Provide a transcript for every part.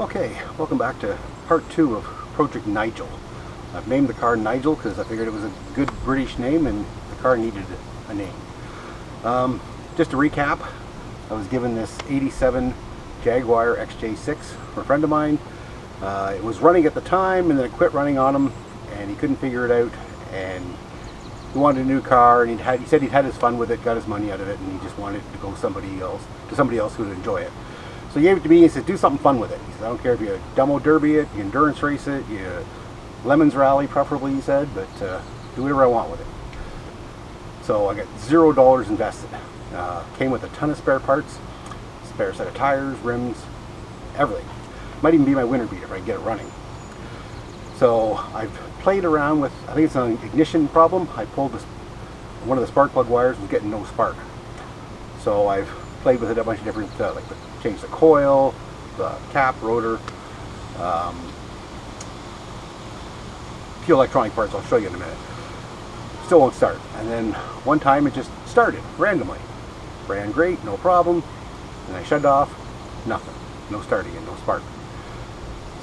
Okay, welcome back to part 2 of Project Nigel. I've named the car Nigel because I figured it was a good British name and the car needed a name. Just to recap, I was given this 87 Jaguar XJ6 from a friend of mine. It was running at the time and then it quit running on him and he couldn't figure it out, and he wanted a new car, and he said he'd had his fun with it, got his money out of it, and he just wanted it to go to somebody else who would enjoy it. So he gave it to me and said, do something fun with it. He said, I don't care if you demo derby it, you endurance race it, you lemons rally preferably, he said, but do whatever I want with it. So I got $0 invested. Came with a ton of spare parts, spare set of tires, rims, everything. Might even be my winter beater if I can get it running. So I've played around with, I think it's an ignition problem. I pulled one of the spark plug wires, was getting no spark. So I've played with it a bunch of different, like changed the coil, the cap, rotor, few electronic parts I'll show you in a minute. Still won't start. And then one time it just started randomly. Ran great, no problem. And I shut it off, nothing. No starting and no spark.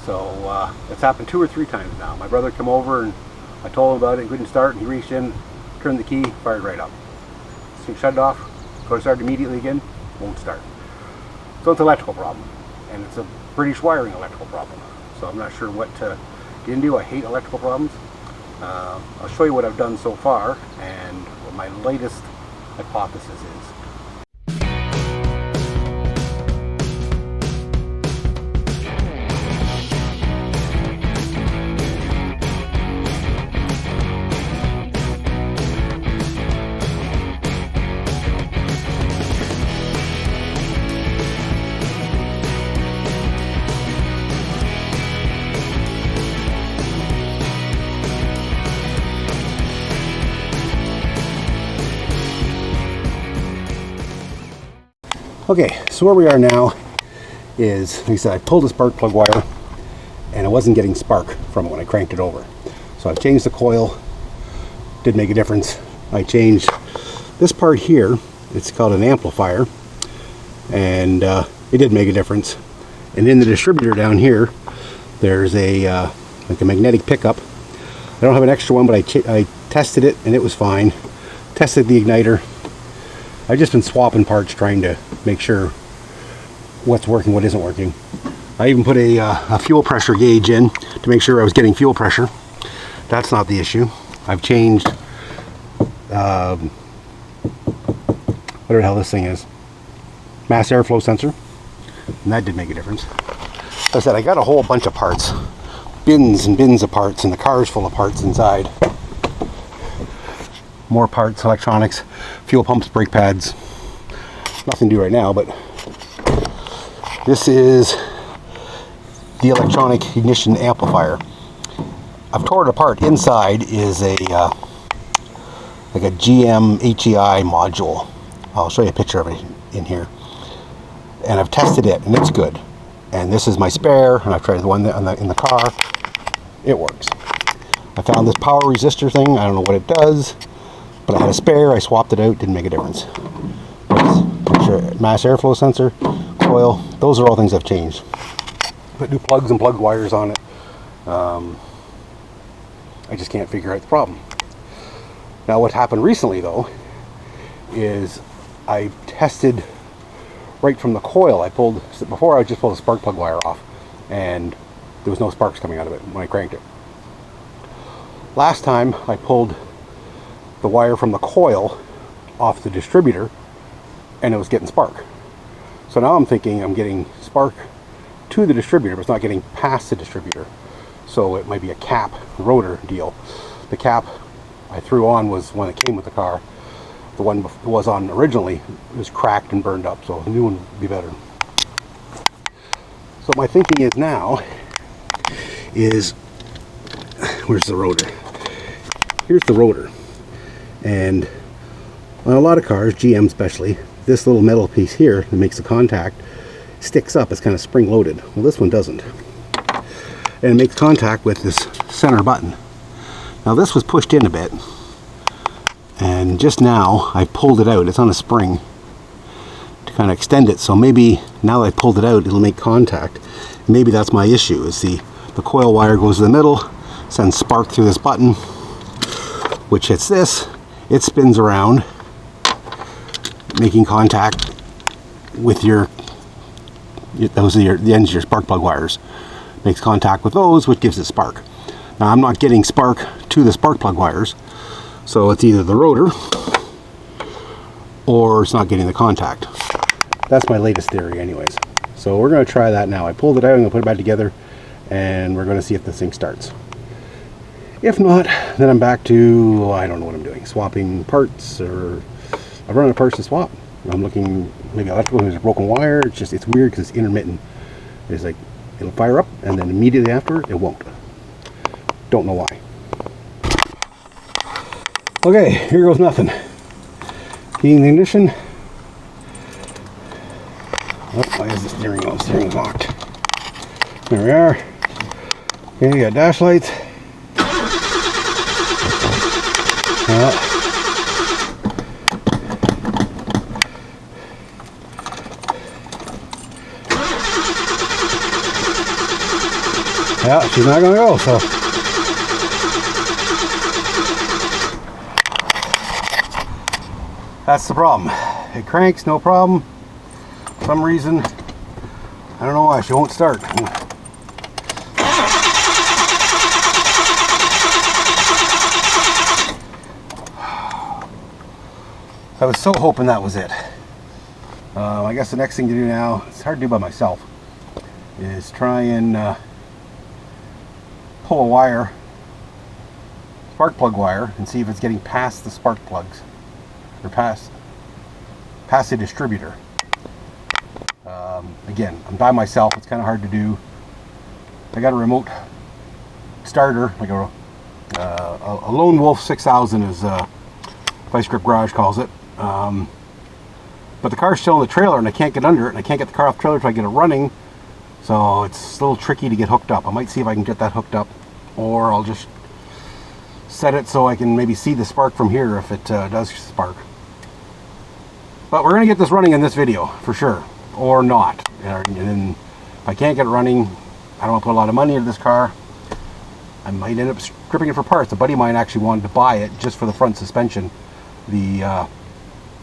So it's happened 2 or 3 times now. My brother came over and I told him about it, he couldn't start, and he reached in, turned the key, fired right up. So he shut it off, go to start immediately again, won't start. So it's an electrical problem, and it's a British wiring electrical problem. So I'm not sure what to get into. I hate electrical problems. I'll show you what I've done so far and what my latest hypothesis is. Okay, so where we are now is, like I said, I pulled a spark plug wire and I wasn't getting spark from it when I cranked it over. So I've changed the coil, did make a difference. I changed this part here, it's called an amplifier, and it did make a difference. And in the distributor down here, there's a like a magnetic pickup. I don't have an extra one, but I tested it and it was fine. Tested the igniter. I've just been swapping parts trying to make sure what's working, what isn't working. I even put a fuel pressure gauge in to make sure I was getting fuel pressure. That's not the issue. I've changed whatever the hell this thing is. Mass airflow sensor. And that did make a difference. Like I said, I got a whole bunch of parts. Bins and bins of parts, and the car's full of parts inside. More parts, electronics, fuel pumps, brake pads. Nothing to do right now, but this is the electronic ignition amplifier. I've tore it apart. Inside is a like a GM HEI module. I'll show you a picture of it in here. And I've tested it, and it's good. And this is my spare, and I've tried the one in the car. It works. I found this power resistor thing. I don't know what it does. But I had a spare, I swapped it out, didn't make a difference. Mass airflow sensor, coil, those are all things I've changed. Put new plugs and plug wires on it. I just can't figure out the problem. Now what happened recently though, is I tested right from the coil. Before I just pulled a spark plug wire off and there was no sparks coming out of it when I cranked it. Last time I pulled the wire from the coil off the distributor and it was getting spark. So now I'm thinking I'm getting spark to the distributor, but it's not getting past the distributor. So it might be a cap rotor deal. The cap I threw on was one that came with the car. The one it was on originally was cracked and burned up, so a new one would be better. So my thinking is now is, where's the rotor? Here's the rotor. And on a lot of cars, GM especially, this little metal piece here that makes the contact sticks up. It's kind of spring loaded. Well, this one doesn't. And it makes contact with this center button. Now this was pushed in a bit, and just now I pulled it out. It's on a spring to kind of extend it, so maybe now that I pulled it out it'll make contact maybe that's my issue, is the coil wire goes to the middle, sends spark through this button, which hits this, it spins around, making contact with those are the ends of your spark plug wires. Makes contact with those, which gives it spark. Now I'm not getting spark to the spark plug wires, so it's either the rotor or it's not getting the contact. That's my latest theory anyways. So we're going to try that now. I pulled it out, I'm going to put it back together, and we're going to see if this thing starts. If not, then I'm back to, I don't know what I'm doing, swapping parts, or I've run out of parts to swap. I'm looking, maybe electrical, there's a broken wire. It's weird because it's intermittent. It's like, it'll fire up, and then immediately after, it won't. Don't know why. Okay, here goes nothing. Heating the ignition. Oh, why is the steering wheel? The steering wheel's locked. There we are. Okay, we got dash lights. Yeah, she's not gonna go, so. That's the problem. It cranks, no problem. For some reason, I don't know why, she won't start. I was so hoping that was it. I guess the next thing to do now, it's hard to do by myself, is try and pull a wire, spark plug wire, and see if it's getting past the spark plugs, or past the distributor. Again, I'm by myself, it's kind of hard to do. I got a remote starter, like a Lone Wolf 6000 as Vice Grip Garage calls it. But the car's still in the trailer and I can't get under it, and I can't get the car off the trailer until I get it running. So it's a little tricky to get hooked up. I might see if I can get that hooked up, or I'll just set it so I can maybe see the spark from here if it does spark. But we're going to get this running in this video for sure, or not. And then if I can't get it running, I don't want to put a lot of money into this car. I might end up stripping it for parts. A buddy of mine actually wanted to buy it just for the front suspension.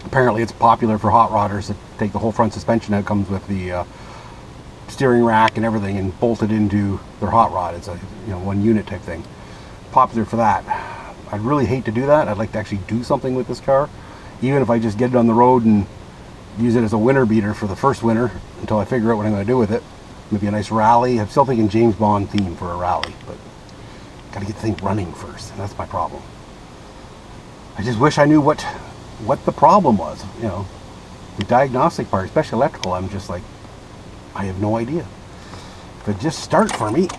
Apparently it's popular for hot rodders to take the whole front suspension out. It comes with the steering rack and everything and bolted into their hot rod. It's a one unit type thing. Popular for that. I'd really hate to do that. I'd like to actually do something with this car, even if I just get it on the road and use it as a winter beater for the first winter until I figure out what I'm going to do with it. Maybe a nice rally. I'm still thinking James Bond theme for a rally, but got to get the thing running first, and that's my problem. I just wish I knew what the problem was. The diagnostic part, especially electrical, I'm just like, I have no idea. If it just start for me.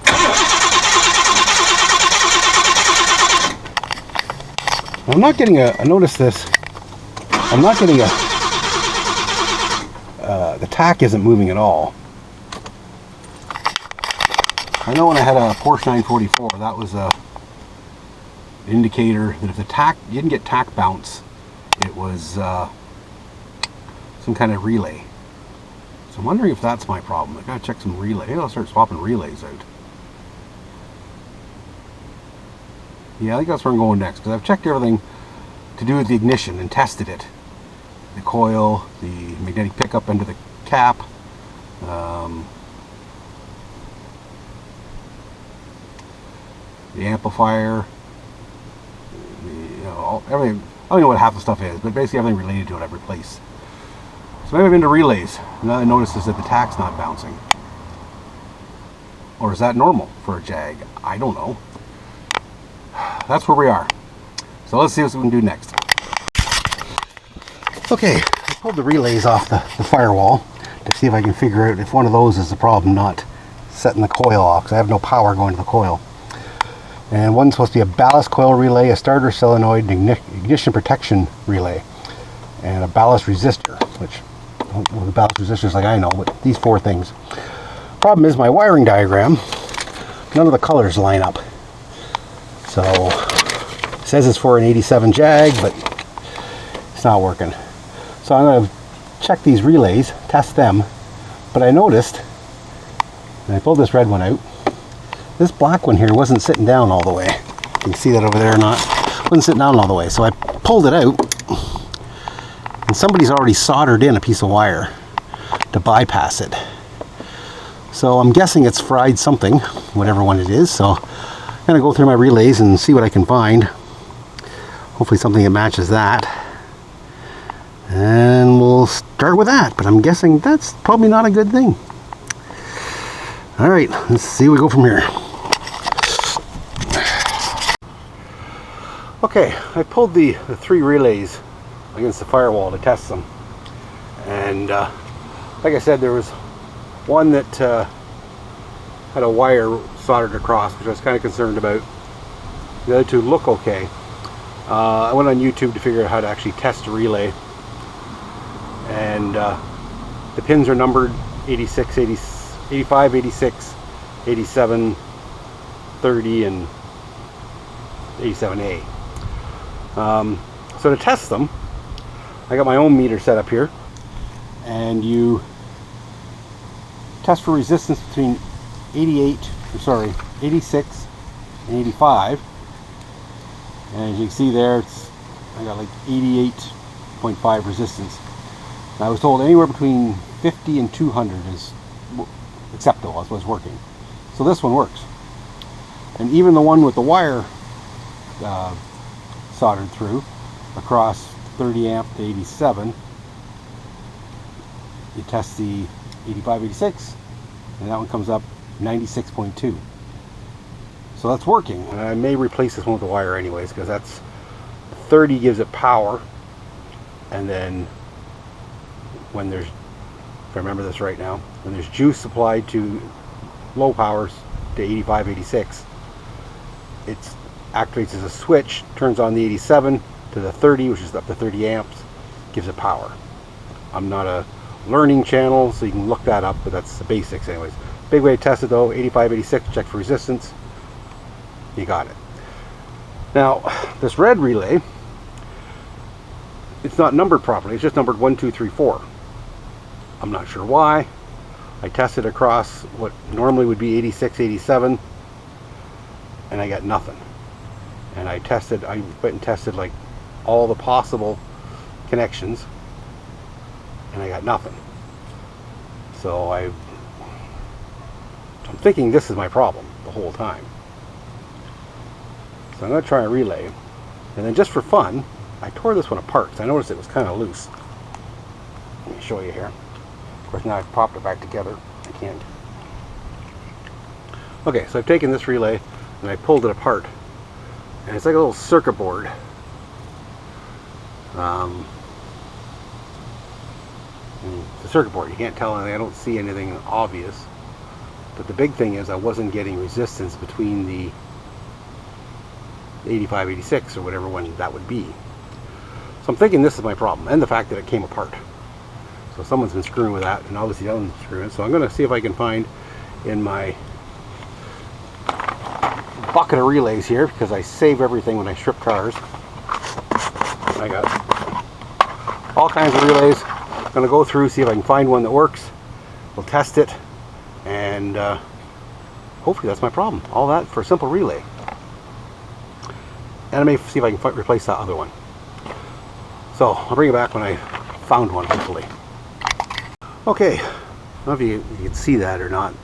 I'm not getting I notice this. I'm not getting the tack isn't moving at all. I know when I had a Porsche 944, that was a indicator that if the tack, you didn't get tack bounce, it was some kind of relay. So I'm wondering if that's my problem. I gotta check some relay. Maybe I'll start swapping relays out. Yeah, I think that's where I'm going next, because I've checked everything to do with the ignition and tested it. The coil, the magnetic pickup under the cap, the amplifier, everything. I don't know what half the stuff is, but basically everything related to it I've replaced. So maybe I've been to relays. Now I noticed is that the tack's not bouncing. Or is that normal for a Jag? I don't know. That's where we are. So let's see what we can do next. Okay, I pulled the relays off the firewall to see if I can figure out if one of those is the problem, not setting the coil off, because I have no power going to the coil. And one's supposed to be a ballast coil relay, a starter solenoid, an ignition protection relay, and a ballast resistor, which, well, the ballast resistors like I know, but these four things. Problem is my wiring diagram, none of the colors line up. So, it says it's for an 87 Jag, but it's not working. So I'm going to check these relays, test them, but I noticed And I pulled this red one out. This black one here wasn't sitting down all the way. You can see that over there or not. Wasn't sitting down all the way. So I pulled it out, and somebody's already soldered in a piece of wire to bypass it. So I'm guessing it's fried something, whatever one it is. So I'm gonna go through my relays and see what I can find. Hopefully something that matches that. And we'll start with that, but I'm guessing that's probably not a good thing. All right, let's see where we go from here. Okay, I pulled the 3 relays against the firewall to test them. And like I said, there was one that had a wire soldered across, which I was kind of concerned about. The other 2 look okay. I went on YouTube to figure out how to actually test a relay. And the pins are numbered 86, 85, 86, 87, 30, and 87A. So to test them, I got my own meter set up here, and you test for resistance between 86 and 85, and as you can see there, I got like 88.5 resistance. And I was told anywhere between 50 and 200 is acceptable. That's what's working. So this one works, and even the one with the wire soldered through across 30 amp to 87, you test the 85, 86, and that one comes up 96.2. So that's working. And I may replace this one with the wire anyways, because that's 30 gives it power, and then when there's, if I remember this right now, when there's juice supplied to low powers to 85, 86, it activates as a switch, turns on the 87 to the 30, which is up to 30 amps, gives it power. I'm not a learning channel, so you can look that up, but that's the basics anyways. Big way to test it though, 85, 86, check for resistance. You got it. Now, this red relay, it's not numbered properly. It's just numbered 1, 2, 3, 4. I'm not sure why. I tested across what normally would be 86, 87, and I got nothing. And I went and tested like all the possible connections, and I got nothing. So I'm thinking this is my problem the whole time. So I'm going to try a relay, and then just for fun, I tore this one apart because I noticed it was kind of loose. Let me show you here. Of course, now I've popped it back together. I can't. Okay, so I've taken this relay and I pulled it apart, and it's like a little circuit board. It's a circuit board. You can't tell anything. I don't see anything obvious. But the big thing is I wasn't getting resistance between the 85, 86 or whatever one that would be. So I'm thinking this is my problem, and the fact that it came apart. So someone's been screwing with that, and obviously that one's screwing. So I'm going to see if I can find in my bucket of relays here, because I save everything when I strip cars. I got all kinds of relays. I'm going to go through, see if I can find one that works. We'll test it, and hopefully that's my problem. All that for a simple relay. And I may see if I can replace that other one. So I'll bring it back when I found one, hopefully. Okay, I don't know if you can see that or not.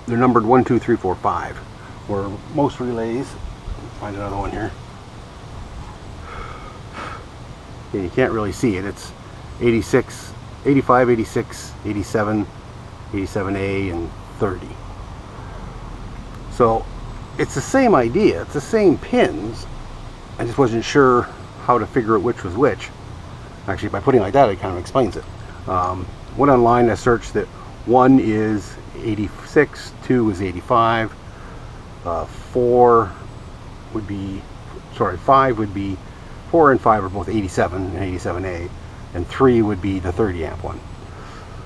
They're numbered 1, 2, 3, 4, 5. Where most relays, find another one here. Yeah, you can't really see it. It's 86, 85, 86, 87, 87A, and 30. So it's the same idea. It's the same pins. I just wasn't sure how to figure out which was which. Actually, by putting it like that, it kind of explains it. Went online, I searched that 1 is 86, 2 is 85, 4 would be, 5 would be, 4 and 5 are both 87 and 87A, and 3 would be the 30 amp one.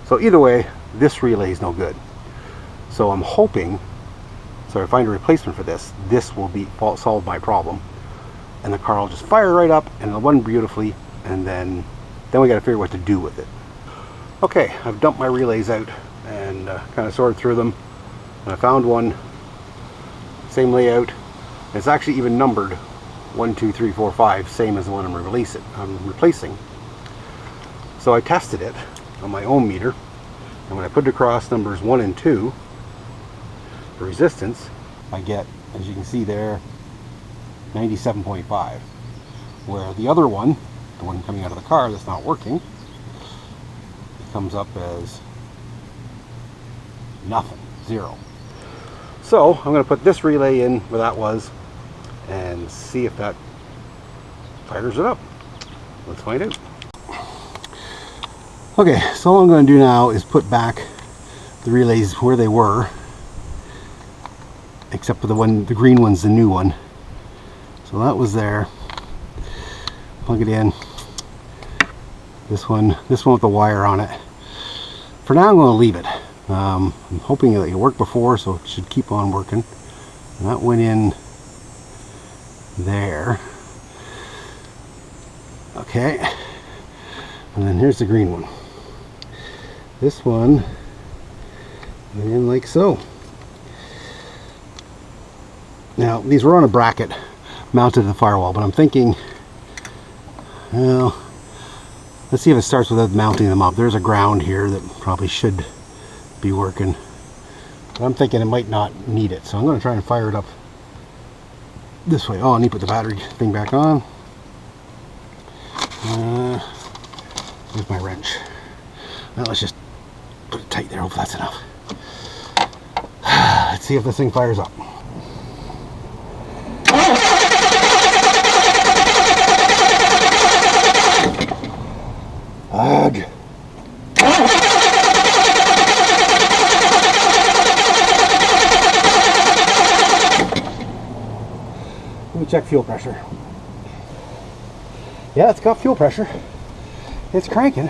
So either way, this relay is no good. So I'm hoping, so if I find a replacement for this, this will solve my problem, and the car will just fire right up and it'll run beautifully, and then we got to figure out what to do with it. Okay, I've dumped my relays out and kind of sorted through them. And I found one, same layout. It's actually even numbered 1, 2, 3, 4, 5, same as the one I'm replacing. So I tested it on my own meter, and when I put it across numbers 1 and 2 for resistance, I get, as you can see there, 97.5. Where the other one, the one coming out of the car that's not working, comes up as nothing, 0. So I'm going to put this relay in where that was and see if that fires it up. Let's find out. Okay, so all I'm going to do now is put back the relays where they were, except for the green one's the new one. So that was there. Plug it in. This one with the wire on it. For now, I'm going to leave it. I'm hoping that it worked before, so it should keep on working. And that went in there. Okay. And then here's the green one. This one went in like so. Now, these were on a bracket mounted to the firewall, but I'm thinking, well, let's see if it starts without mounting them up. There's a ground here that probably should be working. But I'm thinking it might not need it. So I'm going to try and fire it up this way. Oh, I need to put the battery thing back on. Where's my wrench? Well, let's just put it tight there. Hope that's enough. Let's see if this thing fires up. Ugh. Let me check fuel pressure. Yeah, it's got fuel pressure. It's cranking.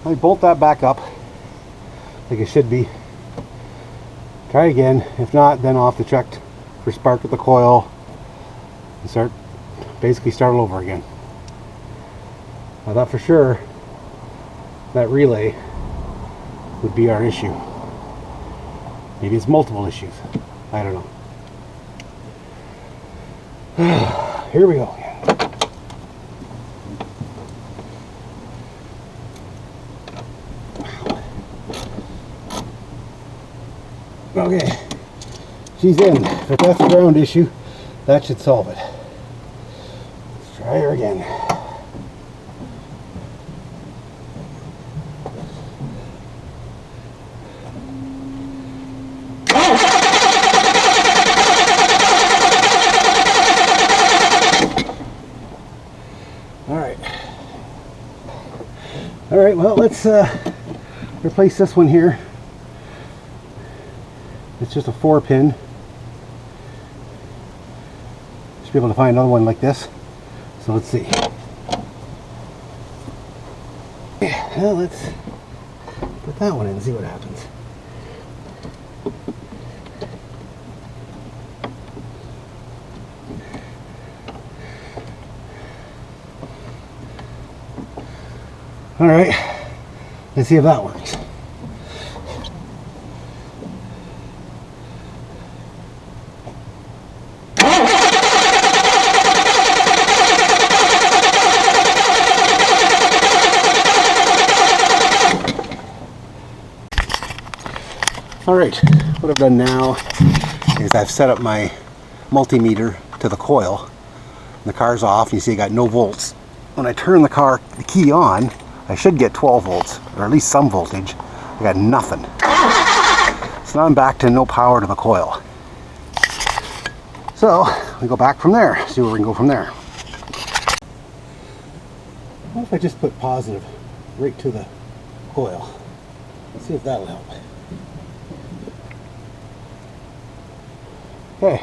Let me bolt that back up like it should be. Try again. If not, then I'll have to check for spark at the coil and basically start all over again. I thought for sure that relay would be our issue. Maybe it's multiple issues. I don't know. Here we go again. Okay, she's in. If that's a ground issue, that should solve it. Let's try her again. All right, well, let's replace this one here. It's just a 4-pin. Should be able to find another one like this. So let's see. Well, let's put that one in and see what happens. All right, let's see if that works. All right, what I've done now is I've set up my multimeter to the coil. The car's off, you see I got no volts. When I turn the key on, I should get 12 volts, or at least some voltage. I got nothing. So now I'm back to no power to the coil. So we go back from there, see where we can go from there. What if I just put positive right to the coil? Let's see if that'll help. Okay.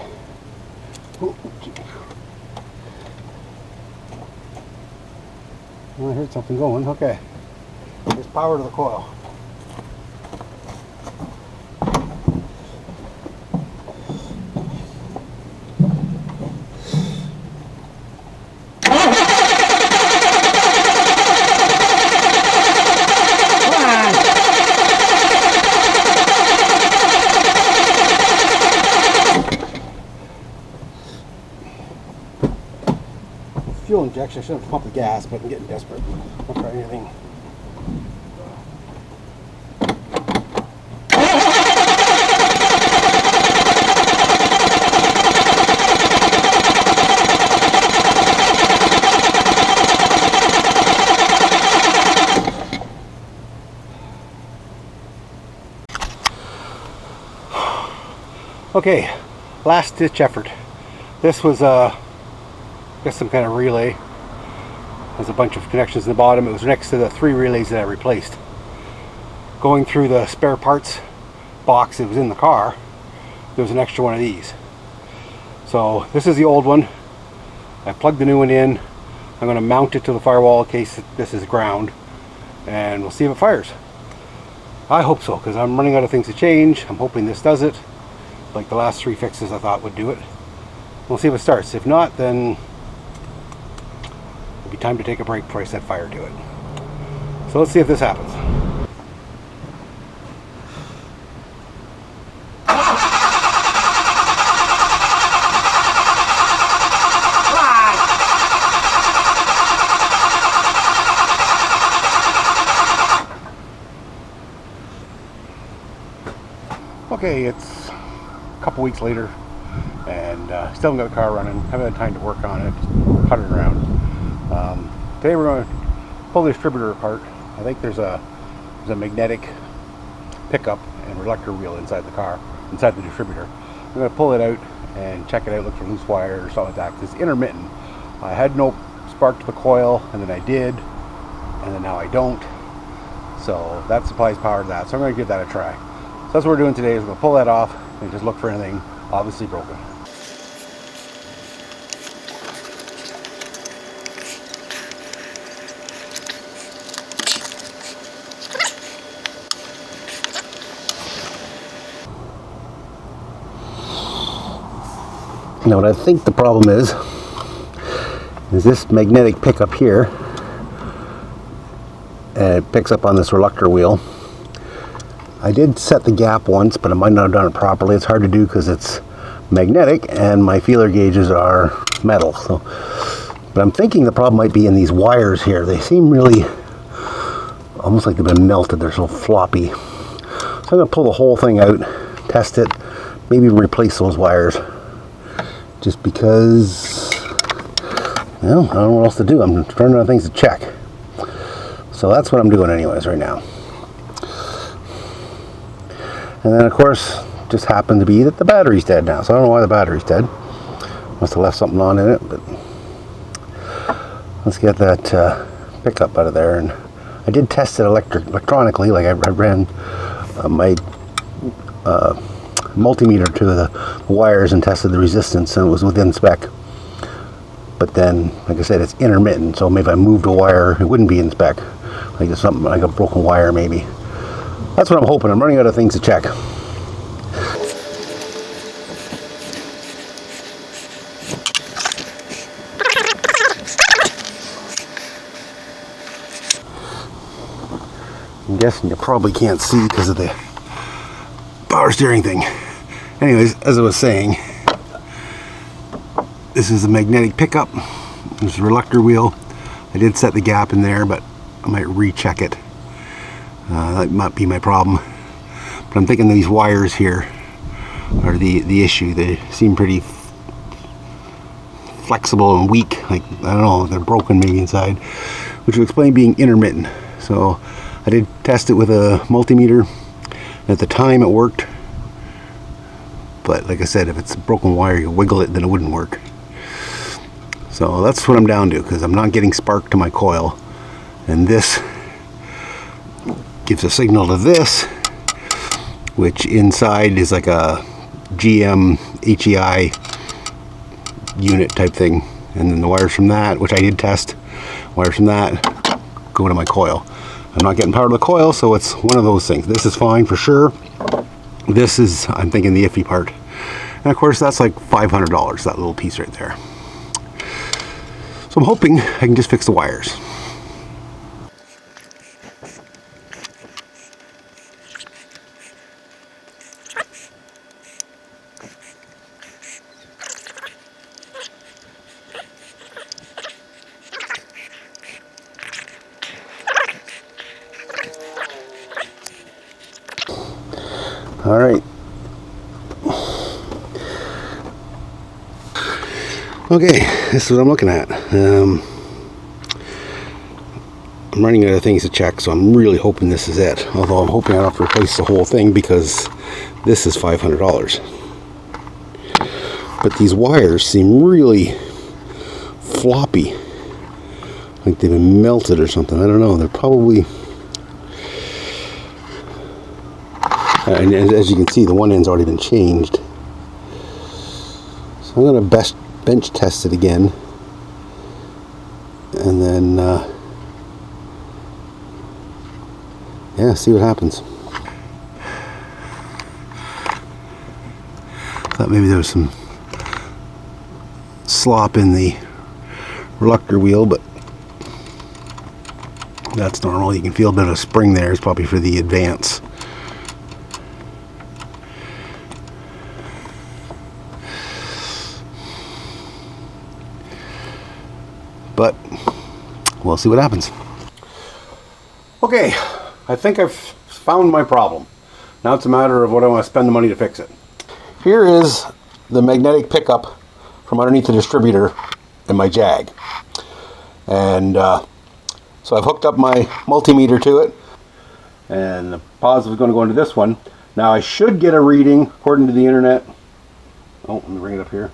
Oh, I heard something going. Okay. There's power to the coil. injection. I shouldn't have pumped the gas, but I'm getting desperate. I'll try anything. Okay, last ditch effort. This was I guess some kind of relay. There's a bunch of connections in the bottom. It was next to the 3 relays that I replaced. Going through the spare parts box that was in the car, there was an extra one of these. So this is the old one. I plugged the new one in. I'm going to mount it to the firewall in case this is ground, and we'll see if it fires. I hope so, because I'm running out of things to change. I'm hoping this does it, like the last 3 fixes I thought would do it. We'll see if it starts. If not, then it'll be time to take a break before I set fire to it. So let's see if this happens. Okay, it's a couple weeks later, and still haven't got the car running. Haven't had time to work on it, just puttering around. Today we're going to pull the distributor apart. I think there's a magnetic pickup and reluctor wheel inside the car, inside the distributor. I'm going to pull it out and check it out, look for loose wire or something like that, because it's intermittent. I had no spark to the coil, and then I did, and then now I don't. So that supplies power to that. So I'm going to give that a try. So that's what we're doing today, is we're going to pull that off and just look for anything obviously broken. Now what I think the problem is this magnetic pickup here, and it picks up on this reluctor wheel. I did set the gap once, but I might not have done it properly. It's hard to do because it's magnetic and my feeler gauges are metal. So, but I'm thinking the problem might be in these wires here. They seem really almost like they've been melted. They're so floppy. So I'm going to pull the whole thing out, test it, maybe replace those wires. Just because, well, I don't know what else to do. I'm running out of things to check. So that's what I'm doing anyways right now. And then of course, just happened to be that the battery's dead now. So I don't know why the battery's dead. Must have left something on in it, but let's get that pickup out of there. And I did test it electronically, like I ran my multimeter to the wires and tested the resistance, and it was within spec. But then, like I said, it's intermittent, so maybe if I moved a wire, it wouldn't be in spec. Like it's something like a broken wire maybe. That's what I'm hoping. I'm running out of things to check. I'm guessing you probably can't see because of the power steering thing. Anyways, as I was saying, this is a magnetic pickup. There's a reluctor wheel. I did set the gap in there, but I might recheck it. That might be my problem. But I'm thinking these wires here are the issue. They seem pretty flexible and weak. Like, I don't know, they're broken maybe inside, which would explain being intermittent. So I did test it with a multimeter. At the time it worked. But like I said, if it's a broken wire, you wiggle it, then it wouldn't work. So that's what I'm down to, because I'm not getting spark to my coil. And this gives a signal to this, which inside is like a GM HEI unit type thing. And then the wires from that, which I did test, wires from that go to my coil. I'm not getting power to the coil, so it's one of those things. This is fine for sure. This is, I'm thinking, the iffy part. And of course, that's like $500, that little piece right there. So I'm hoping I can just fix the wires. All right. Okay, this is what I'm looking at. I'm running out of things to check, so I'm really hoping this is it. Although I'm hoping I don't have to replace the whole thing because this is $500. But these wires seem really floppy, like they've been melted or something. I don't know. They're probably, and as you can see, the one end's already been changed. So I'm going to bench test it again, and then yeah, see what happens. Thought maybe there was some slop in the reluctor wheel, but that's normal. You can feel a bit of a spring there. It's probably for the advance. But we'll see what happens. Okay, I think I've found my problem. Now it's a matter of what I want to spend the money to fix it. Here is the magnetic pickup from underneath the distributor in my Jag. And so I've hooked up my multimeter to it. And the positive is going to go into this one. Now I should get a reading, according to the internet. Oh, let me bring it up here.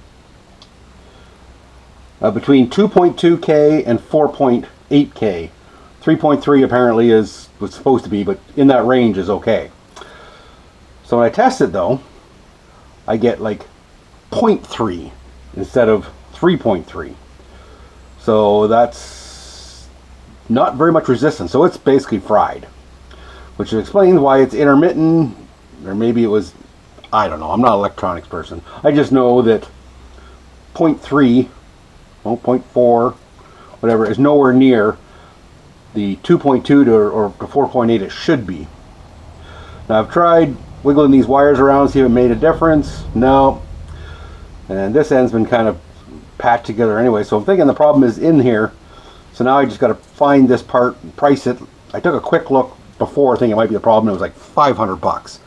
Between 2.2K and 4.8K. 3.3 apparently is what's supposed to be, but in that range is okay. So when I test it though, I get like 0.3 instead of 3.3. So that's not very much resistance. So it's basically fried, which explains why it's intermittent, or maybe it was, I don't know. I'm not an electronics person. I just know that 0.3, 0.4, whatever, is nowhere near the 2.2 to 4.8 it should be. Now I've tried wiggling these wires around to see if it made a difference. No. And this end's been kind of patched together anyway, so I'm thinking the problem is in here. So now I just got to find this part and price it. I took a quick look before thinking it might be the problem. It was like 500 bucks.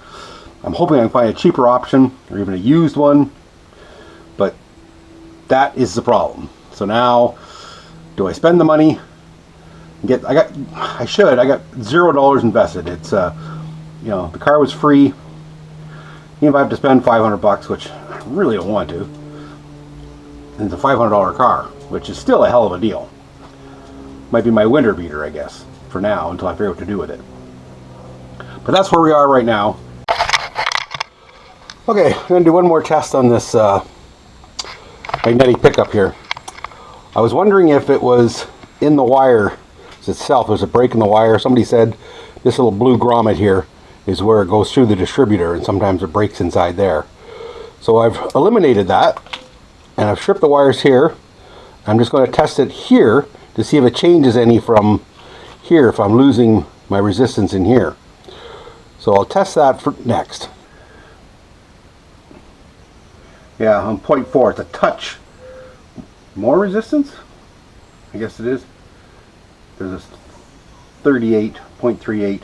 I'm hoping I can find a cheaper option or even a used one, but that is the problem. So now, do I spend the money? I got $0 invested. It's you know, the car was free. Even if I have to spend 500 bucks, which I really don't want to, and it's a $500 car, which is still a hell of a deal. Might be my winter beater, I guess, for now, until I figure out what to do with it. But that's where we are right now. Okay, I'm going to do one more test on this magnetic pickup here. I was wondering if it was in the wire itself. There's a break in the wire. Somebody said this little blue grommet here is where it goes through the distributor, and sometimes it breaks inside there. So I've eliminated that, and I've stripped the wires here. I'm just going to test it here to see if it changes any from here, if I'm losing my resistance in here. So I'll test that for next. Yeah, on 0.4, it's a touch more resistance? I guess it is. There's this 38.38,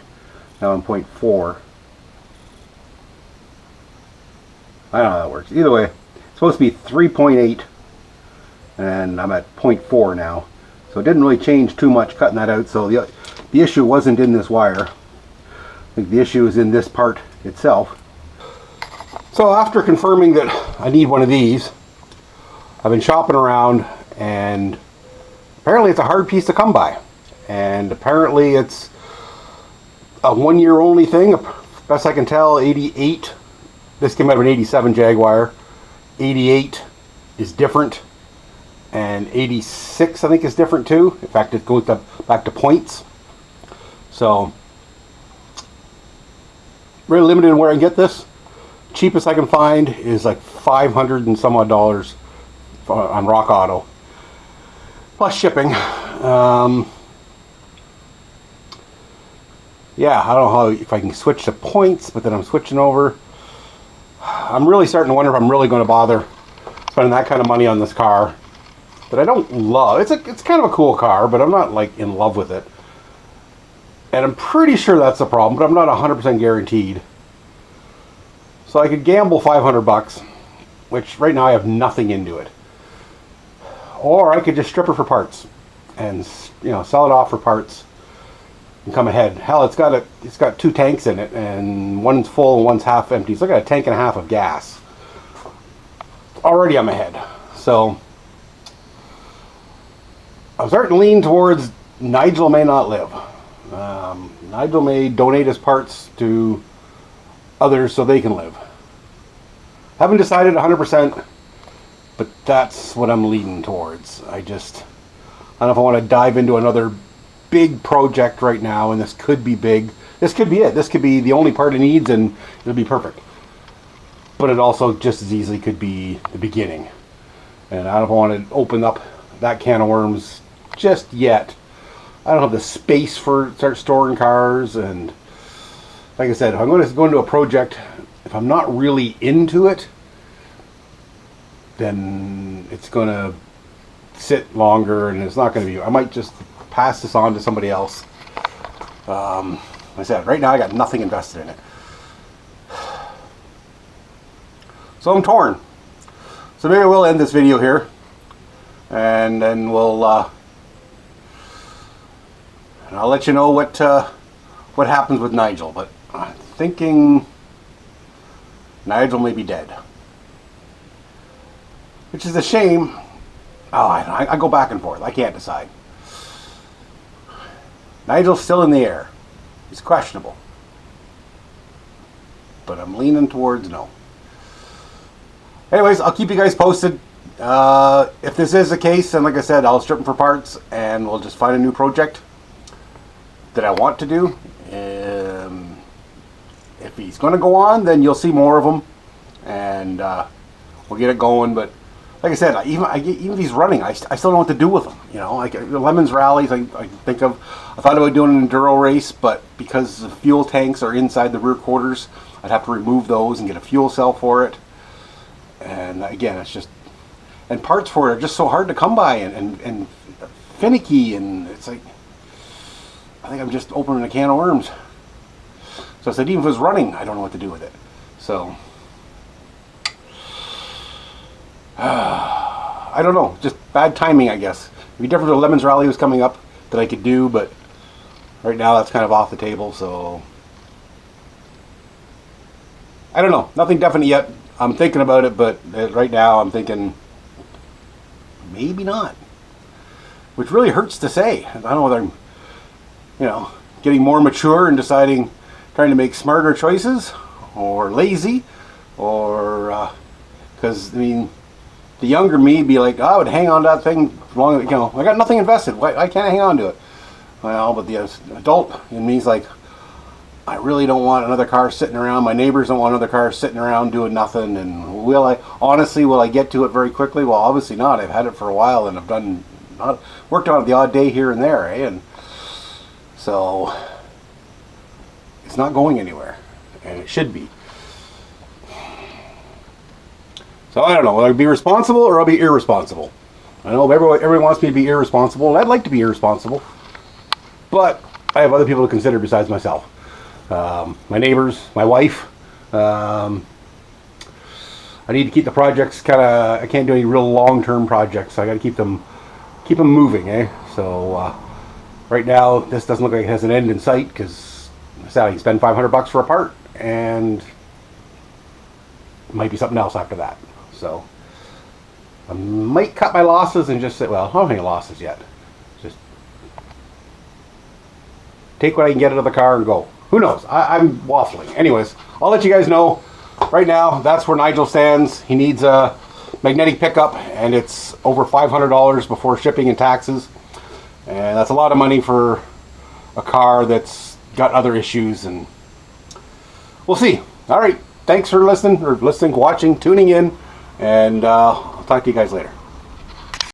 now I'm 0.4. I don't know how that works. Either way, it's supposed to be 3.8, and I'm at 0.4 now. So it didn't really change too much cutting that out. So the issue wasn't in this wire. I think the issue is in this part itself. So after confirming that I need one of these, I've been shopping around, and apparently it's a hard piece to come by. And apparently it's a 1 year only thing. Best I can tell, 88. This came out of an 87 Jaguar. 88 is different. And 86 I think is different too. In fact, it goes back to points. So really limited in where I can get this. Cheapest I can find is like $500 and some odd dollars on Rock Auto, plus shipping. Yeah, I don't know how, if I can switch to points, but then I'm switching over. I'm really starting to wonder if I'm really going to bother spending that kind of money on this car that I don't love. It's kind of a cool car, but I'm not like in love with it. And I'm pretty sure that's the problem, but I'm not 100% guaranteed. So I could gamble 500 bucks, which right now I have nothing into it. Or I could just strip her for parts and, you know, sell it off for parts and come ahead. Hell, it's got 2 tanks in it, and one's full and one's half empty. So I got a tank and a half of gas. Already I'm ahead. So I'm starting to lean towards Nigel may not live. Nigel may donate his parts to others so they can live. Haven't decided 100%, but that's what I'm leaning towards. I don't know if I want to dive into another big project right now, and this could be big. This could be it. This could be the only part it needs, and it'll be perfect. But it also just as easily could be the beginning. And I don't want to open up that can of worms just yet. I don't have the space for start storing cars, and like I said, if I'm going to go into a project, if I'm not really into it, then it's going to sit longer, and it's not going to be. I might just pass this on to somebody else. Like I said, right now I got nothing invested in it, so I'm torn. So maybe we'll end this video here, and then and I'll let you know what happens with Nigel. But I'm thinking Nigel may be dead, which is a shame. Oh, I go back and forth. I can't decide. Nigel's still in the air. He's questionable, but I'm leaning towards no. Anyways, I'll keep you guys posted. If this is the case, then like I said, I'll strip him for parts, and we'll just find a new project that I want to do. If he's going to go on, then you'll see more of him, and we'll get it going. But like I said, even if he's running, I still don't know what to do with him. You know, like the Lemons rallies, I think of. I thought about doing an enduro race, but because the fuel tanks are inside the rear quarters, I'd have to remove those and get a fuel cell for it. And again, it's just, and parts for it are just so hard to come by and finicky, and it's like, I think I'm just opening a can of worms. So I said, even if it was running, I don't know what to do with it. So I don't know, just bad timing, I guess. It'd be different if the Lemons Rally was coming up that I could do, but right now that's kind of off the table. So I don't know, nothing definite yet. I'm thinking about it, but right now I'm thinking maybe not, which really hurts to say. I don't know whether I'm, you know, getting more mature and deciding, trying to make smarter choices, or lazy, or because I mean, the younger me be like, oh, I would hang on to that thing for long. You know, I got nothing invested. Why can't I hang on to it? Well, but the adult in me's like, I really don't want another car sitting around. My neighbors don't want another car sitting around doing nothing. And will I get to it very quickly? Well, obviously not. I've had it for a while, and I've worked on it the odd day here and there, and so it's not going anywhere, and it should be. So I don't know, will I be responsible or I'll be irresponsible? I know everyone wants me to be irresponsible, and I'd like to be irresponsible, but I have other people to consider besides myself. My neighbors, my wife. I need to keep the projects I can't do any real long-term projects, so I got to keep them moving, eh? So right now this doesn't look like it has an end in sight, because I said I can spend 500 bucks for a part, and it might be something else after that. So I might cut my losses and just say, well, I don't have any losses yet. Just take what I can get out of the car and go. Who knows? I'm waffling. Anyways, I'll let you guys know. Right now, that's where Nigel stands. He needs a magnetic pickup, and it's over $500 before shipping and taxes. And that's a lot of money for a car that's got other issues, and we'll see. All right. Thanks for listening, watching, tuning in, and I'll talk to you guys later.